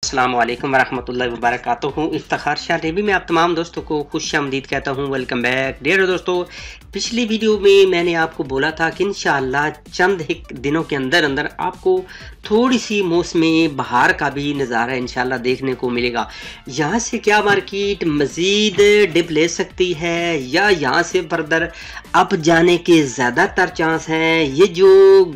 अस्सलाम वालेकुम वरहमतुल्लाहि वबरकातुहू। इफ्तिखार शाह टीवी में आप तमाम दोस्तों को खुशामदीद कहता हूँ। वेलकम बैक डियर दोस्तों। पिछली वीडियो में मैंने आपको बोला था कि इंशाअल्लाह चंद एक दिनों के अंदर अंदर आपको थोड़ी सी मौसमी बहार का भी नज़ारा इंशाअल्लाह देखने को मिलेगा। यहाँ से क्या मार्केट मज़ीद डिप ले सकती है या यहाँ से फर्दर अप जाने के ज़्यादातर चांस हैं। ये जो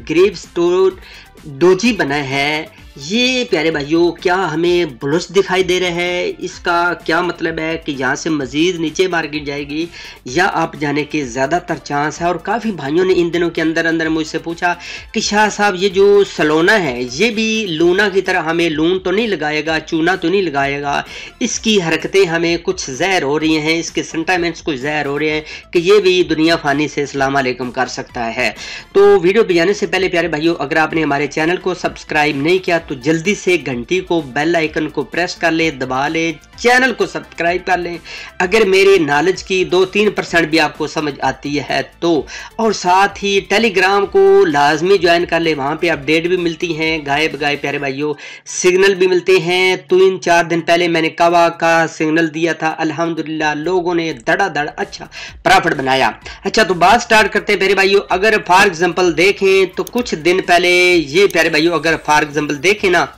ग्रेव स्टोर डोजी बना है, ये प्यारे भाइयों क्या हमें बुलिश दिखाई दे रहा है? इसका क्या मतलब है कि यहाँ से मज़ीद नीचे मार्केट जाएगी या आप जाने के ज़्यादातर चांस है। और काफ़ी भाइयों ने इन दिनों के अंदर अंदर मुझसे पूछा कि शाह साहब ये जो सलोना है ये भी लूना की तरह हमें लून तो नहीं लगाएगा, चूना तो नहीं लगाएगा, इसकी हरकतें हमें कुछ ज़हर हो रही हैं, इसके सेंटामेंट्स कुछ ज़हर हो रहे हैं कि ये भी दुनिया फ़ानी से अस्सलाम वालेकुम कर सकता है। तो वीडियो पे जाने से पहले प्यारे भाइयों अगर आपने हमारे चैनल को सब्सक्राइब नहीं किया तो जल्दी से घंटी को बेल आइकन को प्रेस कर ले, दबा ले, चैनल को सब्सक्राइब कर लें अगर मेरे नॉलेज की 2-3% भी आपको समझ आती है तो। और साथ ही टेलीग्राम को लाजमी ज्वाइन कर ले, वहाँ पे अपडेट भी मिलती हैं, गायब गायब प्यारे भाइयों सिग्नल भी मिलते हैं। 3-4 दिन पहले मैंने कवा का सिग्नल दिया था, अल्हम्दुलिल्लाह लोगों ने धड़ाधड़ अच्छा प्रॉफिट बनाया। अच्छा तो बात स्टार्ट करते हैं प्यारे भाइयों। अगर फॉर एग्जांपल देखें तो कुछ दिन पहले ये प्यारे भाइयों अगर फॉर एग्जांपल देखें ना,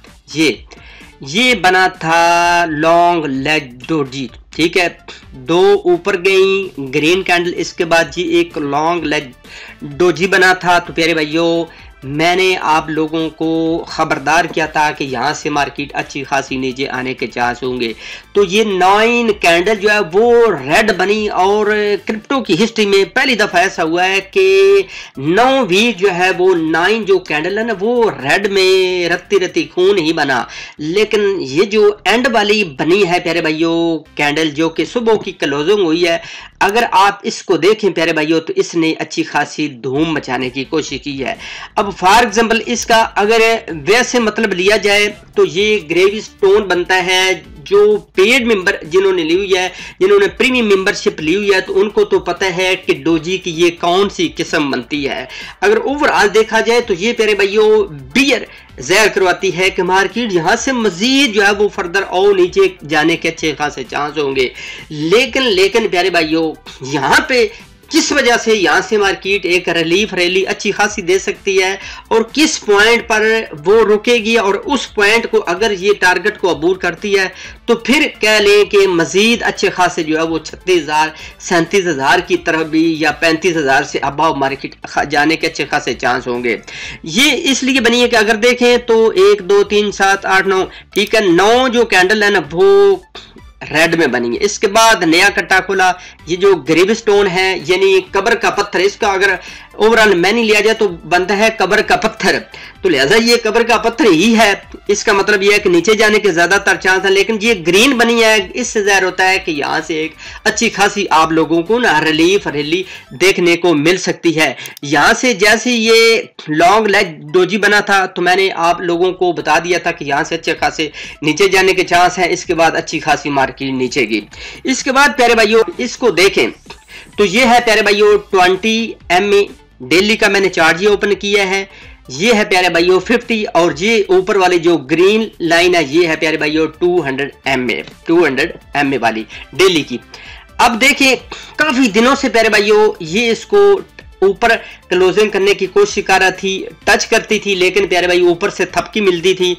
ये बना था लॉन्ग लेग डोजी, ठीक है, दो ऊपर गई ग्रीन कैंडल, इसके बाद जी एक लॉन्ग लेग डोजी बना था। तो प्यारे भाइयों मैंने आप लोगों को खबरदार किया था कि यहाँ से मार्केट अच्छी खासी नीचे आने के चांस होंगे। तो ये 9 कैंडल जो है वो रेड बनी और क्रिप्टो की हिस्ट्री में पहली दफ़ा ऐसा हुआ है कि 9 वीक जो है वो 9 जो कैंडल है ना वो रेड में रत्ती रत्ती खून ही बना। लेकिन ये जो एंड वाली बनी है प्यारे भाइयों कैंडल जो कि सुबह की क्लोजिंग हुई है, अगर आप इसको देखें प्यारे भाइयों तो इसने अच्छी खासी धूम मचाने की कोशिश की है। अब फॉर एग्जांपल इसका अगर वैसे मतलब लिया जाए तो ये ग्रेवी स्टोन बनता है। जो पेड मेंबर जिन्होंने ली हुई है, जिन्होंने प्रीमियम मेंबरशिप ली हुई है तो उनको तो पता है कि डोजी की ये कौन सी किस्म बनती है। अगर ओवरऑल देखा जाए तो ये प्यारे भाइयों बियर ज़ाहिर करवाती है कि मार्केट यहाँ से मजीद जो है वो फर्दर और नीचे जाने के अच्छे खासे चांस होंगे। लेकिन प्यारे भाइयों यहाँ पे किस वजह से यहाँ से मार्केट एक रिलीफ रैली अच्छी खासी दे सकती है और किस पॉइंट पर वो रुकेगी, और उस पॉइंट को अगर ये टारगेट को अबूर करती है तो फिर कह लें कि मजीद अच्छे खासे जो है वो 36,000-37,000 की तरफ भी या 35,000 से अबाव मार्केट जाने के अच्छे खासे चांस होंगे। ये इसलिए बनी है कि अगर देखें तो 1 2 3 7 8 9, ठीक है, 9 जो कैंडल है ना वो रेड में बनी है। इसके बाद नया कट्टा खोला, ये जो ग्रेव स्टोन है यानी कब्र का पत्थर, इसका अगर ओवरऑल मैंने लिया जाए तो बनता है कब्र का पत्थर, तो लिहाजा ये कब्र का पत्थर ही है। इसका मतलब यह है कि नीचे जाने के ज्यादातर चांस है। लेकिन ये ग्रीन बनी है, इससे जाहिर होता है कि यहाँ से एक अच्छी खासी आप लोगों को ना रिलीफ रैली देखने को मिल सकती है। यहाँ से जैसे ये लॉन्ग लेग डोजी बना था तो मैंने आप लोगों को बता दिया था कि यहाँ से अच्छे खासे नीचे जाने के चांस है, इसके बाद अच्छी खासी मार्केट नीचे गई। इसके बाद प्यारे भाइयों इसको देखें तो ये है प्यारे भाइयों 20 MA डेली का मैंने चार्ट ये ओपन किया है। ये है प्यारे भाइयों 50 और ये ऊपर वाली जो ग्रीन लाइन है ये है प्यारे भाइयों 200 MA वाली डेली की। अब देखिए काफी दिनों से प्यारे भाइयों ये इसको ऊपर क्लोजिंग करने की कोशिश कर रहा थी, टच करती थी, लेकिन प्यारे भाई ऊपर से थपकी मिलती थी,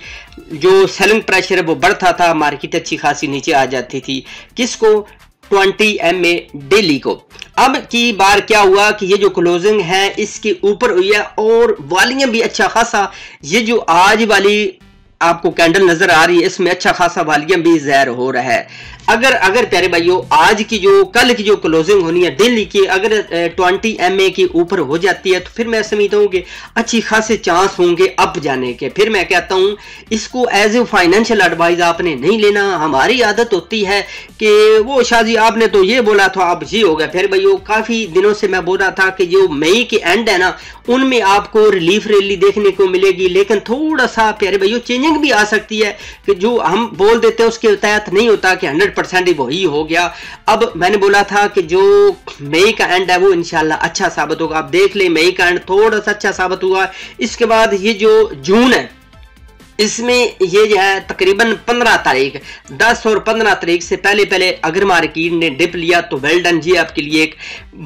जो सेलिंग प्रेशर है वो बढ़ता था, मार्केट अच्छी खासी नीचे आ जाती थी। किसको? 20 MA डेली को। अब की बार क्या हुआ कि ये जो क्लोजिंग है इसके ऊपर हुई है और वॉल्यूम भी अच्छा खासा, ये जो आज वाली आपको कैंडल नजर आ रही है इसमें अच्छा खासा वॉल्यूम भी ज़ाहिर हो रहा है। अगर प्यारे भाइयों आज की जो कल की जो क्लोजिंग होनी है दिल्ली की अगर 20 MA के ऊपर हो जाती है तो फिर मैं समझता हूँ कि अच्छी खासे चांस होंगे अप जाने के। फिर मैं कहता हूँ इसको एज ए फाइनेंशियल एडवाइस आपने नहीं लेना। हमारी आदत होती है कि वो शादी आपने तो ये बोला था अब ये हो गया। फिर भाइयों काफ़ी दिनों से मैं बोल रहा था कि जो मई के एंड है ना उनमें आपको रिलीफ रैली देखने को मिलेगी, लेकिन थोड़ा सा प्यारे भाइयों चेंजिंग भी आ सकती है कि जो हम बोल देते हैं उसके तहत नहीं होता कि 100% वही हो गया। अब मैंने बोला था कि जो मई का एंड है वो इंशाल्लाह अच्छा साबित होगा। आप देख लें मई का एंड थोड़ा सा अच्छा साबित हुआ। इसके बाद ये जो जून है इसमें ये जो है तकरीबन 15 तारीख 10 और 15 तारीख से पहले अगर मार्केट ने डिप लिया तो वेल डन जी, आपके लिए एक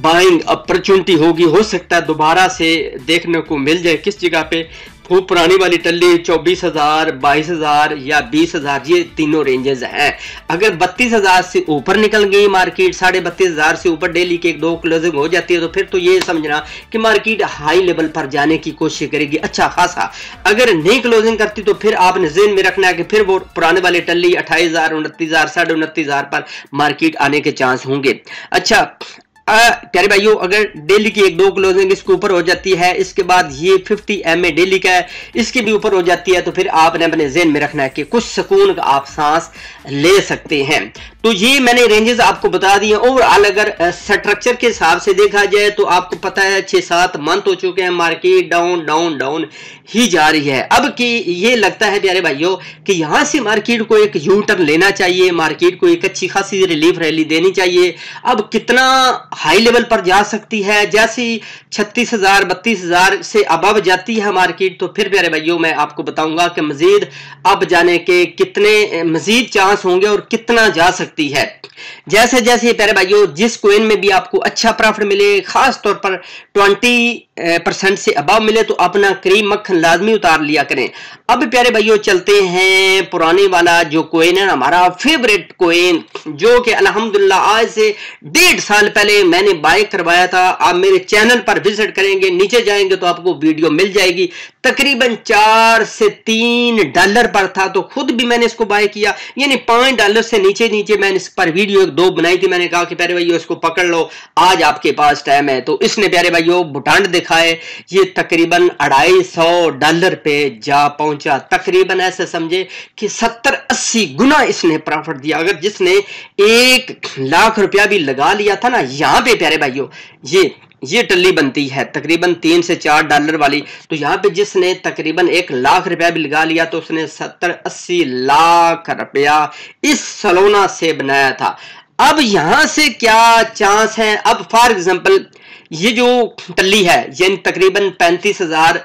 बाइंग अपॉर्चुनिटी होगी। हो सकता है दोबारा से देखने को मिल जाए किस जगह पे, वो पुरानी वाली टल्ली 24,000, 22,000 या 20,000, ये तीनों रेंजेस हैं। अगर 32,000 से ऊपर निकल गई मार्केट, 32,500 से ऊपर डेली के 1-2 क्लोजिंग हो जाती है, तो फिर तो ये समझना कि मार्केट हाई लेवल पर जाने की कोशिश करेगी अच्छा खासा। अगर नहीं क्लोजिंग करती तो फिर आपने ज़हन में रखना है कि फिर वो पुराने वाली टल्ली 28,000, 29,000, 29,500 पर मार्केट आने के चांस होंगे। अच्छा प्यारे भाइयों, अगर डेली की 1-2 क्लोजिंग इसके ऊपर हो जाती है, इसके बाद ये 50 MA डेली का है, इसके भी ऊपर हो जाती है, तो फिर आपने अपने ज़हन में रखना है कि कुछ सुकून का आप सांस ले सकते हैं। तो ये मैंने रेंजेस आपको बता दिए। ओवरऑल अगर स्ट्रक्चर के हिसाब से देखा जाए तो आपको पता है 6-7 मंथ हो चुके हैं, मार्केट डाउन डाउन डाउन ही जा रही है। अब कि ये लगता है प्यारे भाइयों कि यहाँ से मार्केट को एक यू टर्न लेना चाहिए, मार्केट को एक अच्छी खासी रिलीफ रैली देनी चाहिए। अब कितना हाई लेवल पर जा सकती है, जैसे 36,000, 32,000 से अबव जाती है मार्केट, तो फिर प्यारे भाइयों मैं आपको बताऊंगा कि मजीद अब जाने के कितने मजीद चांस होंगे और कितना जा सकती है। जैसे जैसे प्यारे भाइयों जिस कोइन में भी आपको अच्छा प्रॉफिट मिले, खास तौर पर 20% से अबव मिले, तो अपना क्रीम मक्खन लाजमी उतार लिया करें। अब प्यारे भाइयों चलते हैं पुराने वाला जो कोइन है, हमारा फेवरेट कोइन, जो कि अल्हम्दुलिल्लाह आज से 1.5 साल पहले मैंने बाय करवाया था। आप मेरे चैनल पर विजिट करेंगे, नीचे जाएंगे तो आपको वीडियो मिल जाएगी। तकरीबन $4 से $3 पर था, तो खुद भी मैंने इसको बाय किया, यानी $5 से नीचे मैंने इस पर वीडियो 2 बनाई थी। मैंने कहा कि प्यारे भाइयों इसको पकड़ लो, आज आपके पास टाइम है। तो इसने प्यारे भाइयों भुटान दिखाए, ये तकरीबन $250 पे जा पहुंचा। तकरीबन ऐसे समझे कि 70-80 गुना इसने प्रॉफिट दिया। अगर जिसने 1 लाख रुपया भी लगा लिया था ना, यहाँ पे प्यारे भाइयों ये टल्ली बनती है तकरीबन $3 से $4 वाली, तो यहाँ पे जिसने तकरीबन 1 लाख रुपया भी लगा लिया तो उसने 70-80 लाख रुपया इस सलोना से बनाया था। अब यहां से क्या चांस है? अब फॉर एग्जांपल ये जो टल्ली है यानी तकरीबन 35,000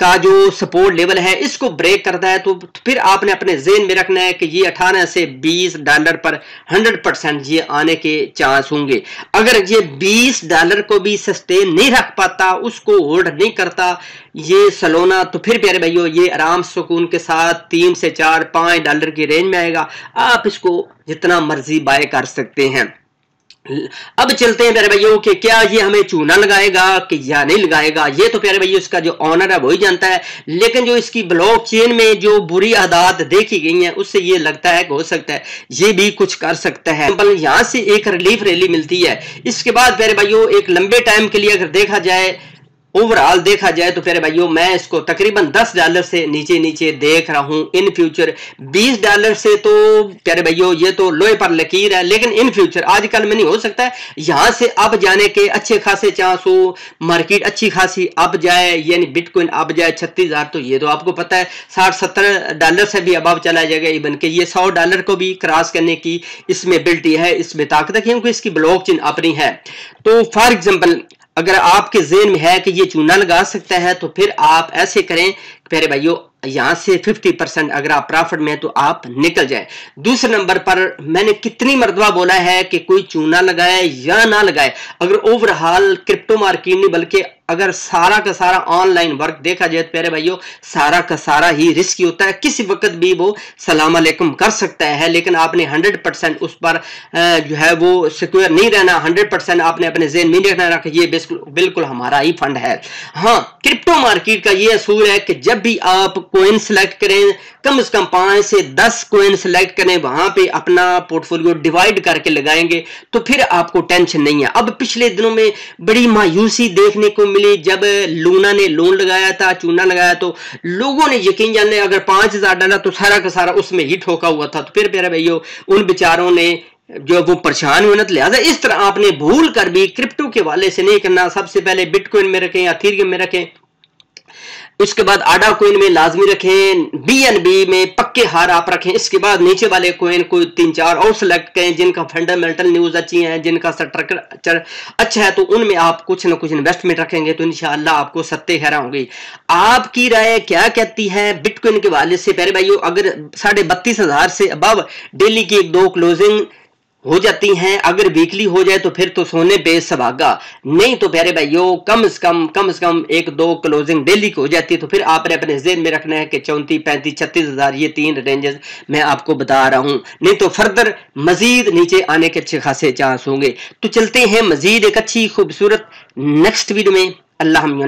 का जो सपोर्ट लेवल है, इसको ब्रेक करता है, तो फिर आपने अपने ज़हन में रखना है कि ये $18 से $20 पर 100% ये आने के चांस होंगे। अगर ये $20 को भी सस्टेन नहीं रख पाता, उसको होल्ड नहीं करता ये सलोना, तो फिर प्यारे भाइयों ये आराम सुकून के साथ $3 से $4-5 की रेंज में आएगा। आप इसको जितना मर्जी बाय कर सकते हैं। अब चलते हैं प्यारे भाइयों कि क्या ये हमें चूना लगाएगा कि या नहीं लगाएगा, ये तो प्यारे भाइयों इसका जो ऑनर है वही जानता है। लेकिन जो इसकी ब्लॉक चेन में जो बुरी आदत देखी गई हैं, उससे ये लगता है कि हो सकता है ये भी कुछ कर सकता है। यहाँ से एक रिलीफ रैली मिलती है, इसके बाद प्यारे भाइयों एक लंबे टाइम के लिए अगर देखा जाए, ओवरऑल देखा जाए तो प्यारे भाइयों मैं इसको तकरीबन $10 से नीचे देख रहा हूं। इन फ्यूचर $20 से तो प्यारे भाइयों ये तो लोहे पर लकीर है, लेकिन इन फ्यूचर आजकल में नहीं हो सकता है। यहां से अब जाने के अच्छे खासे चांस हो, मार्केट अच्छी खासी अब जाए, यानी बिटकॉइन अब जाए 36,000, तो ये तो आपको पता है $60-70 से भी अबव चला जाएगा। इवन के ये $100 को भी क्रॉस करने की इसमें एबिलिटी है, इसमें ताकत है, क्योंकि इसकी ब्लॉकचेन अपनी है। तो फॉर एग्जांपल अगर आपके ज़हन में है कि ये चूना लगा सकता है, तो फिर आप ऐसे करें प्यारे भाइयों, यहां से 50% अगर आप प्रॉफिट में है तो आप निकल जाए। दूसरे नंबर पर मैंने कितनी मरतबा बोला है कि कोई चूना लगाए या ना लगाए, अगर ओवरऑल क्रिप्टो मार्केट नहीं बल्कि अगर सारा का सारा ऑनलाइन वर्क देखा जाए तो प्यारे भाइयों सारा का सारा ही रिस्की होता है। किसी वक्त भी वो सलाम अलैकुम कर सकता है, लेकिन आपने 100% उस पर जो है वो सिक्योर नहीं रहना। 100% आपने अपने ज़हन में रखना रखा ये बिल्कुल हमारा ही फंड है। हाँ, क्रिप्टो मार्केट का ये असूल है कि जब भी आप कोइन सेलेक्ट करें, कम से कम 5 से 10 कोइन सेलेक्ट करें, वहां पे अपना पोर्टफोलियो डिवाइड करके लगाएंगे तो फिर आपको टेंशन नहीं है। अब पिछले दिनों में बड़ी मायूसी देखने को मिली, जब लूना ने लोन लगाया था, चूना लगाया, तो लोगों ने यकीन जाने अगर $5,000 तो सारा का सारा उसमें ही ठोका हुआ था। तो फिर प्यारे भाइयों उन बेचारों ने जो वो परेशान हुए ना, तो लिहाजा इस तरह आपने भूल कर भी क्रिप्टो के वाले से नहीं करना। सबसे पहले बिटकॉइन में रखें या इथेरियम में रखें। उसके बाद आडा कोइन में लाजमी रखें, BNB में पक्के हार आप रखें। इसके बाद नीचे वाले कोइन को 3-4 और सिलेक्ट करें जिनका फंडामेंटल न्यूज अच्छी है, जिनका स्ट्रक्चर अच्छा है, तो उनमें आप कुछ ना कुछ इन्वेस्टमेंट रखेंगे तो इंशाअल्लाह आपको सत्ते खैरा होंगी। आपकी राय क्या कहती है बिटकॉइन के हवाले से? प्यारे भाइयों, अगर 32,500 से अबव डेली की 1-2 क्लोजिंग हो जाती हैं, अगर वीकली हो जाए तो फिर तो सोने पे सुहागा, नहीं तो प्यारे भाइयों कम से कम 1-2 क्लोजिंग डेली की हो जाती है तो फिर आपने अपने जेहन में रखना है कि 34, 35, 36,000 ये 3 रेंजेस मैं आपको बता रहा हूं, नहीं तो फर्दर मजीद नीचे आने के अच्छे खासे चांस होंगे। तो चलते हैं मजीद एक अच्छी खूबसूरत नेक्स्ट वीडियो में। अल्लाह हम